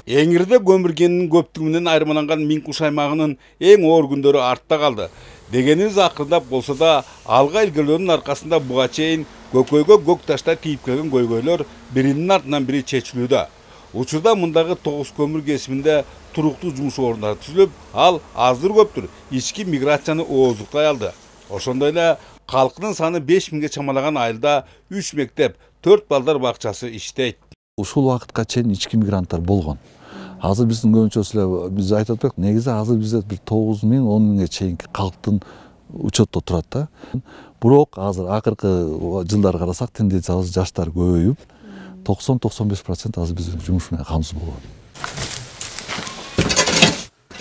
Эңирде көмүргенин көптүгүнөн айырмаланган Минкуш аймагынын эң оор күндөрү артта калды. Дегенибиз акырындап болсо да, алга илгерилөөнүн аркасында буга чейин көкөйгө көк ташта тийип келген көйгөйлөр биринин артынан бири чечилүүдө. Учурда мындагы 9 көмүр кесиминде туруктуу жумуш орундары түзүлүп, ал аздыр көптүр ички миграцияны ооздуктай алды. Ошондой эле калкынын саны 5000ге чамалаган айылда 3 мектеп, 4 балдар бакчасы иштейт. Ушул убакытка чейин ички мигранттар болгон. Азыр биздин көбүнчөсү эле биз айтып атпайбы, негизи азыр бизде бир 9000, 10000ге чейинки калктын учетто турат да. Бирок азыр акыркы жылдары карасак тенденциябыз жаштар көбөйүп, 90-95% азыр биздин жумуш менен камсыз болгон.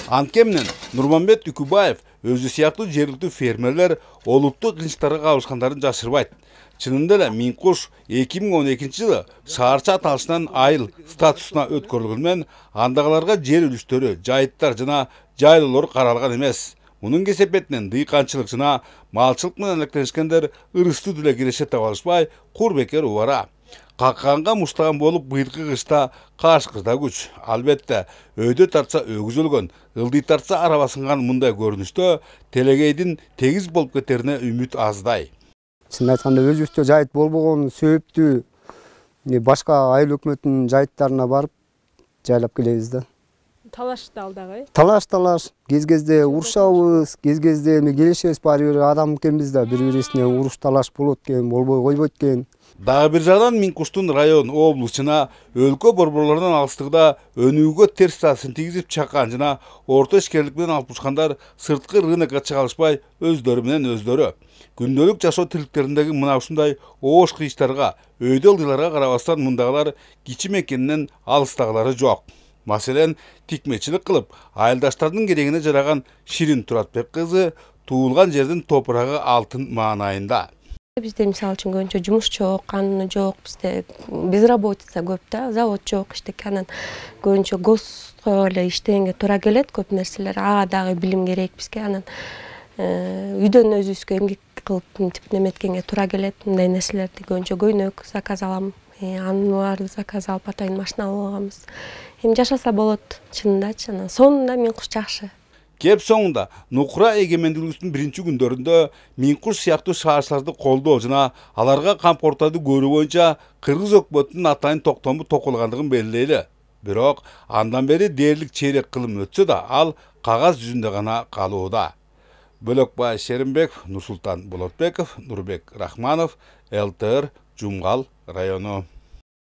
Анткени Нурманбет Үкүбаев өзү сыяктуу жергиликтүү фермерлер олуттуу кыйынчылыкка кабышкандарын жашырбайт. Чынында эле Минкуш 2012 жылы шаарчы аталышынан айыл статусуна өткөрүлгөнүн андагыларга жер үлүштөрү, жайыттар жана жайлоолор каралган эмес. Мунун кесепетинен дыйканчылык жана малчылык менен алектенишкендер ырыстуу деле киреше таба алышпай, кур бекер убара. Какканга муштаган болуп быйылкы кышта кашкырда күч. Албетте, өйдө тартса өгүз өлгөн, ылдый тартса араба сынган мындай көрүнүштө телегейдин тегиз болуп кетерине үмүт аздай. Чын айтканда өзүбүздө жайыт болбогон себептүү башка айыл өкмөтүнүн жайыттарына барып жайлап келебиз да. Талашты алдагы. Талаш. Кез-кезде урушабыз, кез-кезде эми келишебиз, баары бир адам экенбиз да, бири-бирибизден уруш талаш болот экен, болбой койбойт экен. Дагы бир жагдан Минкуштун район, облус жана өлкө борборлорунан алыстыгда өнүүгө терс таасирин тийгизип чаккан жана орто ишкерлик менен алып учкандар сырткы рынокко чыга алышпай өздөрү менен өздөрү. Күндөлүк жашоо тириликтериндеги мына ушундай оош кыйычтарга, өйдө ылдыйларга карабастан мындагылар кичи мекенинен алыстагылары жок. Маселен, тикмечилик кылып, айылдаштардын керегине жараган Ширин Туратбек кызы туулган жердин топурагы алтын маанайында. Бизде мисалы үчүн көбүнчө жумуш жок, кануну жок, бизде безработица көп да, завод жок, иштекке анан көбүнчө госко эле иштегенге туура келет көп нерселер. Ага дагы билим керек бизге, анан үйдөн өзүбүзгө эмгек кылып мынтип неметкенге туура келет. Мындай нерселерди көбүнчө көйнөк заказ алам, анын баарын заказ алып атайын машина алып алганбыз. Эми жашаса болот, чынындачы. Анан сонунда Минкуш жакшы. Кеп соңунда Нукура эгемендүүлүгүбүздүн биринчи күндөрүндө Минкуш сыяктуу шаарчыларды колдоо жана аларга кампорторду көрүү боюнча кыргыз өкмөтүнүн атайын токтому токулгандыгын белгилейли. Бирок андан бери дээрлик чейрек кылым өтсө да, ал кагаз жүзүндө гана калууда. Бөлөкбай Шеримбеков, Нурсултан Болотбеков, Нурбек Рахманов, ЛТР, Жумгал району.